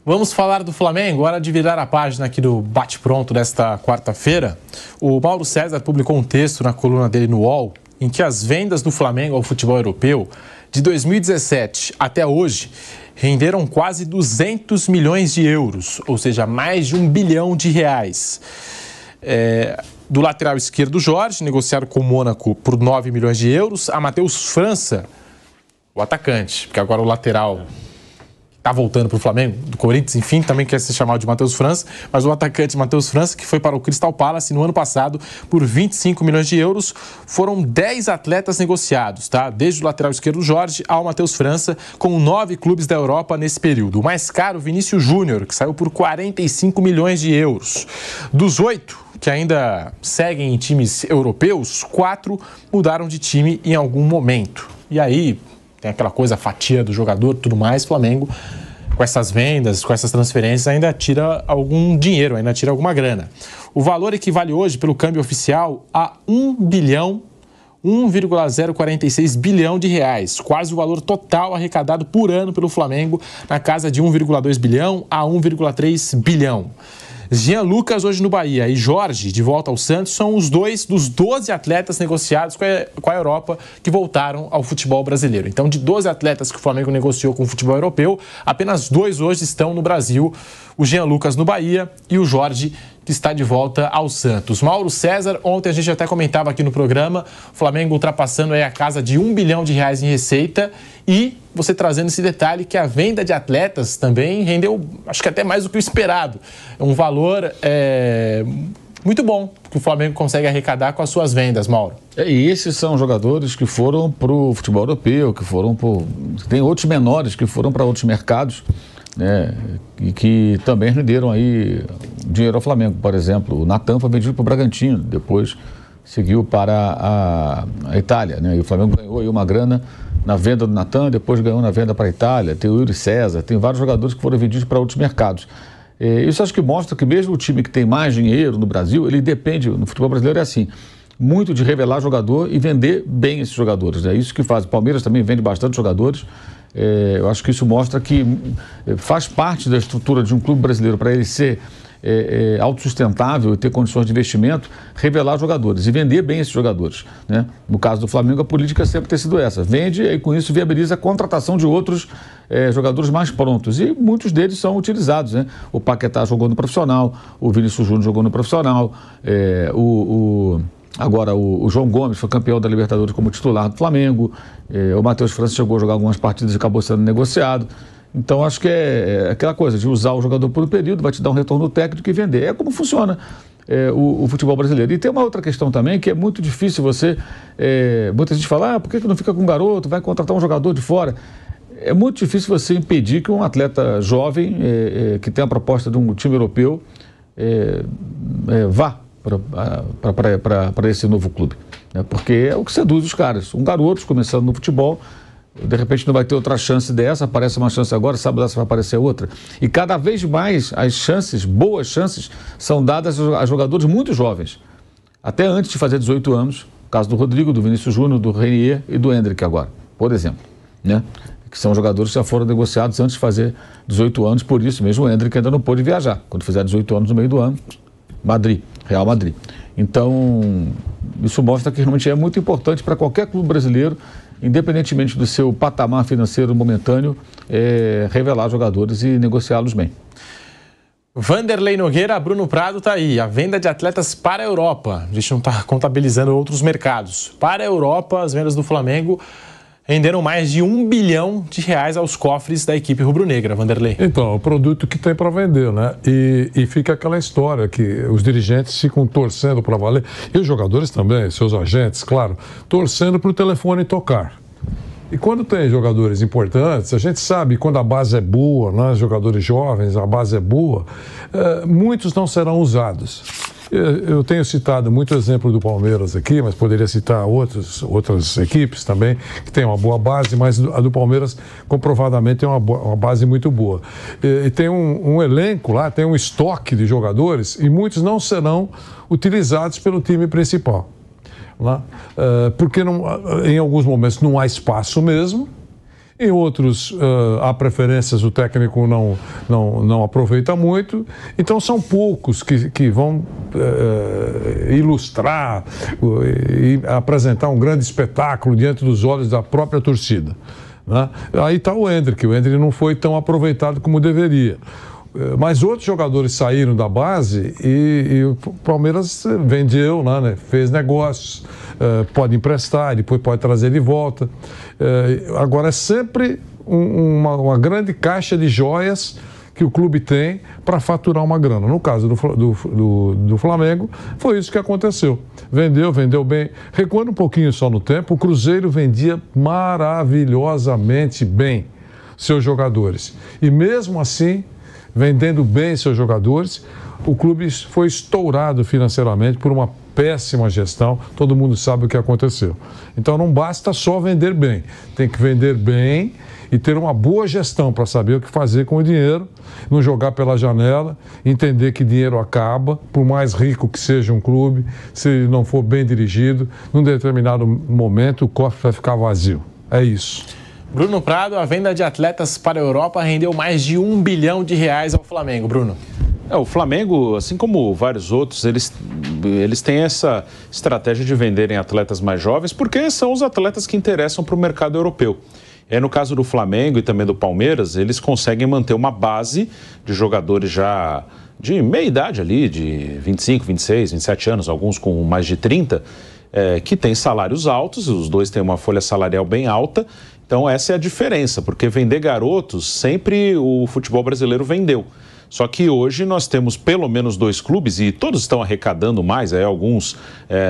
Vamos falar do Flamengo, hora de virar a página aqui do Bate-Pronto desta quarta-feira. O Mauro César publicou um texto na coluna dele no UOL, em que as vendas do Flamengo ao futebol europeu de 2017 até hoje renderam quase 200 milhões de euros, ou seja, mais de R$1 bilhão. Do lateral esquerdo Jorge, negociado com o Mônaco por 9 milhões de euros, a Matheus França, o atacante, porque agora o lateral está voltando para o Flamengo, do Corinthians, enfim, também quer ser chamado de Matheus França, mas o atacante Matheus França, que foi para o Crystal Palace no ano passado por 25 milhões de euros, foram 10 atletas negociados, tá? Desde o lateral esquerdo Jorge ao Matheus França, com 9 clubes da Europa nesse período. O mais caro, Vinícius Júnior, que saiu por 45 milhões de euros. Dos 8 que ainda seguem em times europeus, 4 mudaram de time em algum momento. E aí tem aquela coisa, a fatia do jogador e tudo mais. Flamengo, com essas vendas, com essas transferências, ainda tira algum dinheiro, ainda tira alguma grana. O valor equivale hoje, pelo câmbio oficial, a 1,046 bilhão de reais, quase o valor total arrecadado por ano pelo Flamengo, na casa de 1,2 bilhão a 1,3 bilhão. Jean Lucas hoje no Bahia e Jorge, de volta ao Santos, são os dois dos 12 atletas negociados com a Europa que voltaram ao futebol brasileiro. Então, de 12 atletas que o Flamengo negociou com o futebol europeu, apenas 2 hoje estão no Brasil. O Jean Lucas no Bahia e o Jorge, que está de volta ao Santos. Mauro César, ontem a gente até comentava aqui no programa, o Flamengo ultrapassando aí a casa de R$1 bilhão em receita, e você trazendo esse detalhe que a venda de atletas também rendeu, acho que até mais do que o esperado. É um valor muito bom que o Flamengo consegue arrecadar com as suas vendas, Mauro. E esses são jogadores que foram para o futebol europeu, tem outros menores que foram para outros mercados, né, e que também renderam aí dinheiro ao Flamengo. Por exemplo, o Natan foi vendido para o Bragantino, depois seguiu para a Itália, né, e o Flamengo ganhou aí uma grana na venda do Natan, depois ganhou na venda para a Itália. Tem o Yuri César, tem vários jogadores que foram vendidos para outros mercados. Isso acho que mostra que mesmo o time que tem mais dinheiro no Brasil, ele depende, no futebol brasileiro é assim, muito de revelar jogador e vender bem esses jogadores. É isso que faz. O Palmeiras também vende bastante jogadores. Eu acho que isso mostra que faz parte da estrutura de um clube brasileiro, para ele ser autossustentável e ter condições de investimento, revelar jogadores e vender bem esses jogadores, né? No caso do Flamengo, a política sempre tem sido essa: vende e com isso viabiliza a contratação de outros jogadores mais prontos, e muitos deles são utilizados, né? O Paquetá jogou no profissional, o Vinícius Júnior jogou no profissional, agora o João Gomes foi campeão da Libertadores como titular do Flamengo, o Matheus França chegou a jogar algumas partidas e acabou sendo negociado. Então acho que é aquela coisa de usar o jogador por um período, vai te dar um retorno técnico e vender. É como funciona o futebol brasileiro. E tem uma outra questão também, que é muito difícil você... muita gente fala, por que não fica com um garoto, vai contratar um jogador de fora? É muito difícil você impedir que um atleta jovem, que tem a proposta de um time europeu, vá para esse novo clube, né? Porque é o que seduz os caras. Um garoto começando no futebol, de repente não vai ter outra chance dessa, aparece uma chance agora, sabe lá se vai aparecer outra. E cada vez mais as chances, boas chances, são dadas a jogadores muito jovens, até antes de fazer 18 anos, no caso do Rodrigo, do Vinícius Júnior, do Renier e do Endrick agora, por exemplo, né? Que são jogadores que já foram negociados antes de fazer 18 anos, por isso mesmo o Endrick ainda não pôde viajar. Quando fizer 18 anos no meio do ano, Madrid, Real Madrid. Então, isso mostra que realmente é muito importante para qualquer clube brasileiro, independentemente do seu patamar financeiro momentâneo, revelar jogadores e negociá-los bem. Vanderlei Nogueira, Bruno Prado está aí. A venda de atletas para a Europa. A gente não está contabilizando outros mercados. Para a Europa, as vendas do Flamengo renderam mais de R$1 bilhão aos cofres da equipe rubro-negra, Vanderlei. Então, o produto que tem para vender, né? E fica aquela história que os dirigentes ficam torcendo para valer, e os jogadores também, seus agentes, claro, torcendo para o telefone tocar. E quando tem jogadores importantes, a gente sabe quando a base é boa, né? Jogadores jovens, a base é boa, muitos não serão usados. Eu tenho citado muito exemplo do Palmeiras aqui, mas poderia citar outras equipes também que têm uma boa base, mas a do Palmeiras comprovadamente tem uma base muito boa. E tem um elenco lá, tem um estoque de jogadores e muitos não serão utilizados pelo time principal, né? Porque em alguns momentos não há espaço mesmo. Em outros, há preferências, o técnico não aproveita muito. Então, são poucos que vão ilustrar e apresentar um grande espetáculo diante dos olhos da própria torcida, né? Aí está o Endrick. O Endrick não foi tão aproveitado como deveria. Mas outros jogadores saíram da base e o Palmeiras vendeu, né? Fez negócios, pode emprestar, depois pode trazer de volta. Agora é sempre uma grande caixa de joias que o clube tem para faturar uma grana. No caso do Flamengo, foi isso que aconteceu. Vendeu bem. Recuando um pouquinho só no tempo, o Cruzeiro vendia maravilhosamente bem seus jogadores. E mesmo assim, vendendo bem seus jogadores, o clube foi estourado financeiramente por uma péssima gestão. Todo mundo sabe o que aconteceu. Então não basta só vender bem, tem que vender bem e ter uma boa gestão para saber o que fazer com o dinheiro, não jogar pela janela, entender que dinheiro acaba, por mais rico que seja um clube, se ele não for bem dirigido, num determinado momento o cofre vai ficar vazio. É isso. Bruno Prado, a venda de atletas para a Europa rendeu mais de R$1 bilhão ao Flamengo. Bruno. O Flamengo, assim como vários outros, eles têm essa estratégia de venderem atletas mais jovens porque são os atletas que interessam para o mercado europeu. No caso do Flamengo e também do Palmeiras, eles conseguem manter uma base de jogadores já de meia idade ali, de 25, 26, 27 anos, alguns com mais de 30, que têm salários altos, os dois têm uma folha salarial bem alta. Então essa é a diferença, porque vender garotos sempre o futebol brasileiro vendeu. Só que hoje nós temos pelo menos 2 clubes e todos estão arrecadando mais, alguns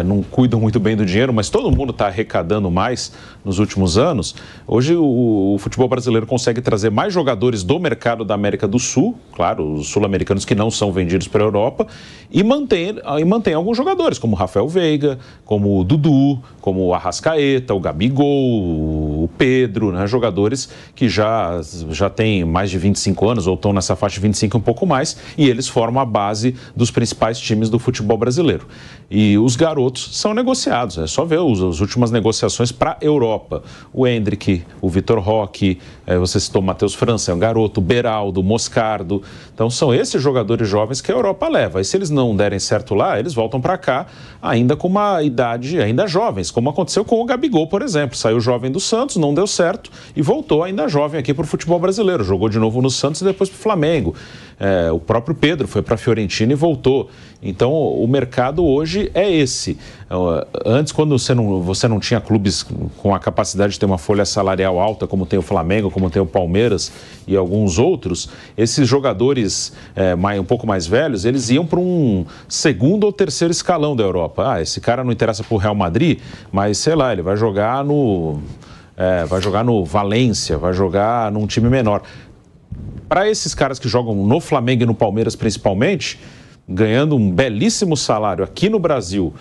não cuidam muito bem do dinheiro, mas todo mundo está arrecadando mais nos últimos anos. Hoje o futebol brasileiro consegue trazer mais jogadores do mercado da América do Sul, claro, os sul-americanos que não são vendidos para a Europa, e mantém alguns jogadores, como o Rafael Veiga, como o Dudu, como o Arrascaeta, o Gabigol, o Pedro, né? Jogadores que já têm mais de 25 anos ou estão nessa faixa de 25 um pouco mais, e eles formam a base dos principais times do futebol brasileiro. E os garotos são negociados, é só ver as últimas negociações para a Europa. O Endrick, o Vitor Roque, você citou o Matheus França, é um garoto, o Beraldo, o Moscardo. Então são esses jogadores jovens que a Europa leva. E se eles não derem certo lá, eles voltam para cá ainda com uma idade ainda jovens, como aconteceu com o Gabigol, por exemplo. Saiu jovem do Santos, não deu certo e voltou ainda jovem aqui para o futebol brasileiro. Jogou de novo no Santos e depois para o Flamengo. O próprio Pedro foi para a Fiorentina e voltou. Então o mercado hoje é esse. Antes, quando você não tinha clubes com a capacidade de ter uma folha salarial alta, como tem o Flamengo, como tem o Palmeiras e alguns outros, esses jogadores um pouco mais velhos, eles iam para um segundo ou terceiro escalão da Europa. Esse cara não interessa para o Real Madrid, mas sei lá, ele vai jogar no Valência, vai jogar num time menor. Para esses caras que jogam no Flamengo e no Palmeiras principalmente, ganhando um belíssimo salário aqui no Brasil,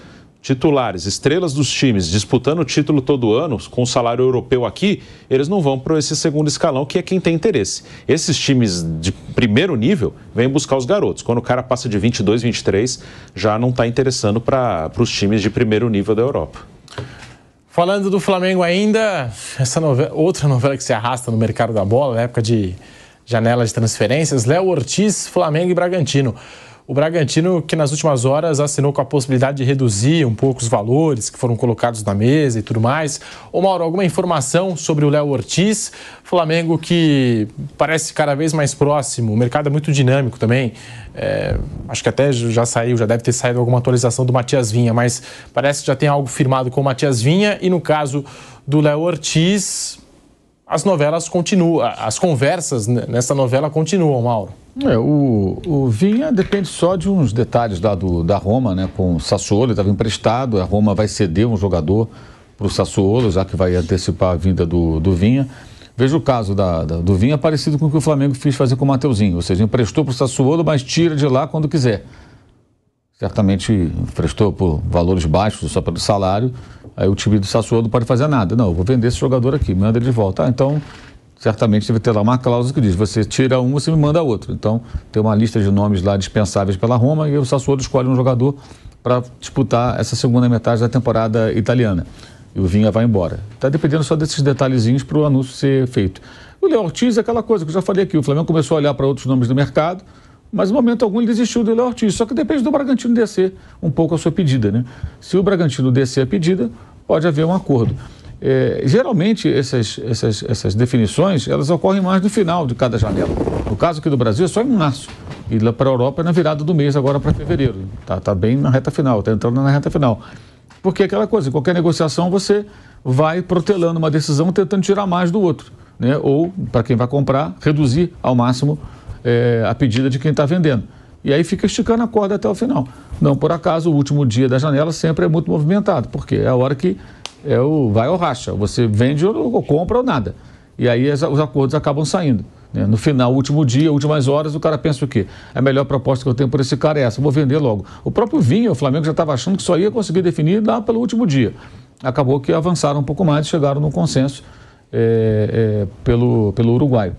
titulares, estrelas dos times, disputando o título todo ano, com salário europeu aqui, eles não vão para esse segundo escalão, que é quem tem interesse. Esses times de primeiro nível vêm buscar os garotos. Quando o cara passa de 22, 23, já não está interessando para os times de primeiro nível da Europa. Falando do Flamengo ainda, outra novela que se arrasta no mercado da bola, na época de janela de transferências, Léo Ortiz, Flamengo e Bragantino. O Bragantino, que nas últimas horas assinou com a possibilidade de reduzir um pouco os valores que foram colocados na mesa e tudo mais. Ô Mauro, alguma informação sobre o Léo Ortiz? Flamengo que parece cada vez mais próximo, o mercado é muito dinâmico também. Acho que até já deve ter saído alguma atualização do Matias Vinha, mas parece que já tem algo firmado com o Matias Vinha. E no caso do Léo Ortiz, as novelas continuam, as conversas nessa novela continuam, Mauro. O Vinha depende só de uns detalhes lá da Roma, né? Com o Sassuolo, ele estava emprestado, a Roma vai ceder um jogador para o Sassuolo, já que vai antecipar a vinda do Vinha. Veja o caso do Vinha, parecido com o que o Flamengo fez fazer com o Mateuzinho, ou seja, emprestou para o Sassuolo, mas tira de lá quando quiser. Certamente emprestou por valores baixos, só pelo salário, aí o time do Sassuolo não pode fazer nada. Não, eu vou vender esse jogador aqui, manda ele de volta. Então, certamente deve ter lá uma cláusula que diz, você tira um, você me manda outro. Então, tem uma lista de nomes lá dispensáveis pela Roma e o Sassuolo escolhe um jogador para disputar essa segunda metade da temporada italiana. e o Vinha vai embora. Está dependendo só desses detalhezinhos para o anúncio ser feito. O Léo Ortiz é aquela coisa que eu já falei aqui, o Flamengo começou a olhar para outros nomes do mercado, mas no momento algum ele desistiu do Léo Ortiz, só que depende do Bragantino descer um pouco a sua pedida, né? Se o Bragantino descer a pedida, pode haver um acordo. Geralmente essas definições, elas ocorrem mais no final de cada janela. No caso aqui do Brasil é só em março, e lá para a Europa é na virada do mês, agora para fevereiro. Tá bem na reta final, está entrando na reta final. Porque é aquela coisa, qualquer negociação você vai protelando uma decisão tentando tirar mais do outro, né? Ou, para quem vai comprar, reduzir ao máximo a pedida de quem está vendendo. E aí fica esticando a corda até o final. Não por acaso, o último dia da janela sempre é muito movimentado, porque é a hora que vai ao racha. Você vende ou compra ou nada. E aí os acordos acabam saindo, né? No final, último dia, últimas horas, o cara pensa o quê? A melhor proposta que eu tenho por esse cara é essa, vou vender logo. O próprio Vinha, o Flamengo já estava achando que só ia conseguir definir lá pelo último dia. Acabou que avançaram um pouco mais e chegaram num consenso pelo uruguaio.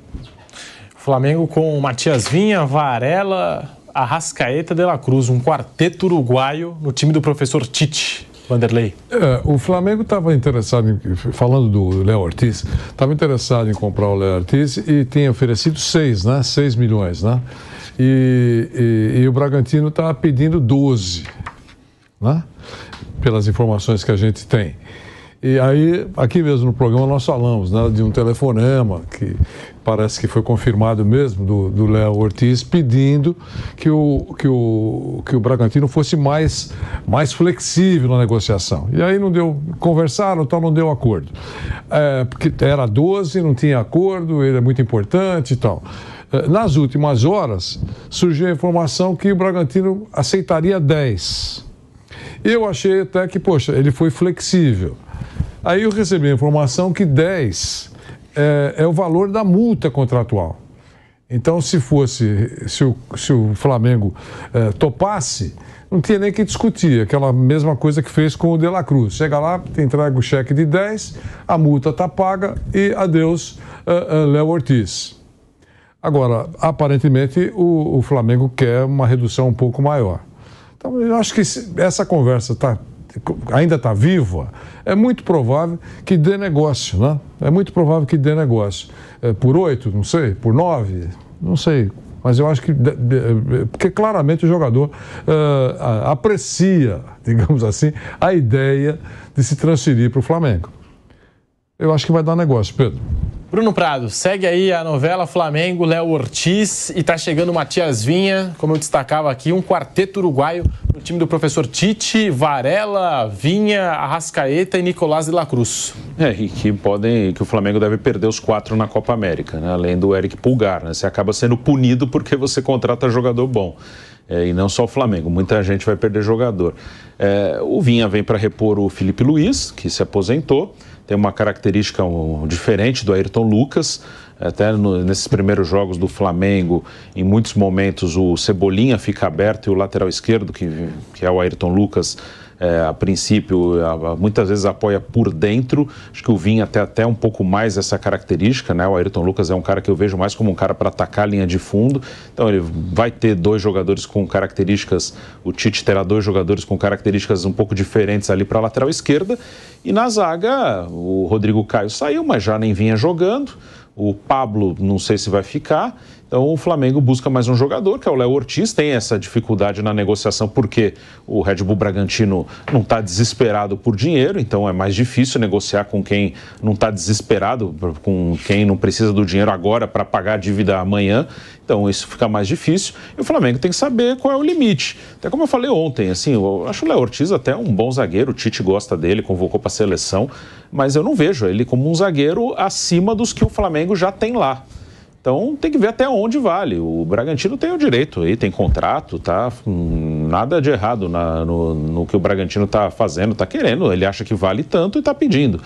Flamengo com Matias Vinha, Varela, Arrascaeta, De La Cruz, um quarteto uruguaio no time do professor Tite. Vanderlei. O Flamengo estava interessado, falando do Léo Ortiz, estava interessado em comprar o Léo Ortiz e tinha oferecido 6 milhões, né? E o Bragantino estava pedindo 12, né? Pelas informações que a gente tem. E aí, aqui mesmo no programa, nós falamos, né, de um telefonema que parece que foi confirmado mesmo do Léo Ortiz, pedindo que o Bragantino fosse mais flexível na negociação. E aí não deu, conversaram, então não deu acordo. Porque era 12, não tinha acordo, ele é muito importante e tal. Nas últimas horas, surgiu a informação que o Bragantino aceitaria 10. Eu achei até que, poxa, ele foi flexível. Aí eu recebi a informação que 10 é o valor da multa contratual. Então, se o Flamengo topasse, não tinha nem que discutir. Aquela mesma coisa que fez com o De La Cruz. Chega lá, entrega o cheque de 10, a multa está paga e adeus, Léo Ortiz. Agora, aparentemente, o Flamengo quer uma redução um pouco maior. Então, eu acho que essa conversa ainda está viva, é muito provável que dê negócio, né? É muito provável que dê negócio. Por 8, não sei, por 9, não sei. Mas eu acho que, porque claramente o jogador aprecia, digamos assim, a ideia de se transferir para o Flamengo. Eu acho que vai dar negócio, Pedro. Bruno Prado, segue aí a novela Flamengo, Léo Ortiz e tá chegando o Matias Vinha, como eu destacava aqui, um quarteto uruguaio no time do professor Tite, Varela, Vinha, Arrascaeta e Nicolás de la Cruz. E que o Flamengo deve perder os 4 na Copa América, né? Além do Eric Pulgar, né? Você acaba sendo punido porque você contrata jogador bom. E não só o Flamengo, muita gente vai perder jogador. O Vinha vem para repor o Felipe Luiz, que se aposentou, tem uma característica diferente do Ayrton Lucas. Até nesses primeiros jogos do Flamengo, em muitos momentos o Cebolinha fica aberto e o lateral esquerdo, que é o Ayrton Lucas, a princípio, muitas vezes apoia por dentro. Acho que o Vinha tem até um pouco mais essa característica, né? O Ayrton Lucas é um cara que eu vejo mais como um cara para atacar a linha de fundo. Então ele vai ter 2 jogadores com características, o Tite terá 2 jogadores com características um pouco diferentes ali para a lateral esquerda. E na zaga, o Rodrigo Caio saiu, mas já nem vinha jogando. O Pablo, não sei se vai ficar. Então o Flamengo busca mais um jogador, que é o Léo Ortiz. Tem essa dificuldade na negociação porque o Red Bull Bragantino não está desesperado por dinheiro, então é mais difícil negociar com quem não está desesperado, com quem não precisa do dinheiro agora para pagar a dívida amanhã. Então isso fica mais difícil e o Flamengo tem que saber qual é o limite. Até como eu falei ontem, assim, eu acho o Léo Ortiz até um bom zagueiro, o Tite gosta dele, convocou para a seleção, mas eu não vejo ele como um zagueiro acima dos que o Flamengo já tem lá. Então tem que ver até onde vale. O Bragantino tem o direito aí, tem contrato, tá? Nada de errado no que o Bragantino tá fazendo, tá querendo. Ele acha que vale tanto e tá pedindo.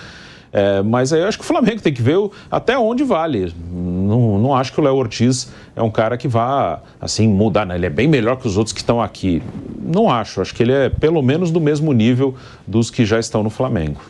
Mas aí eu acho que o Flamengo tem que ver até onde vale. Não acho que o Léo Ortiz é um cara que vá, assim, mudar, né? Ele é bem melhor que os outros que estão aqui. Não acho. Acho que ele é pelo menos do mesmo nível dos que já estão no Flamengo.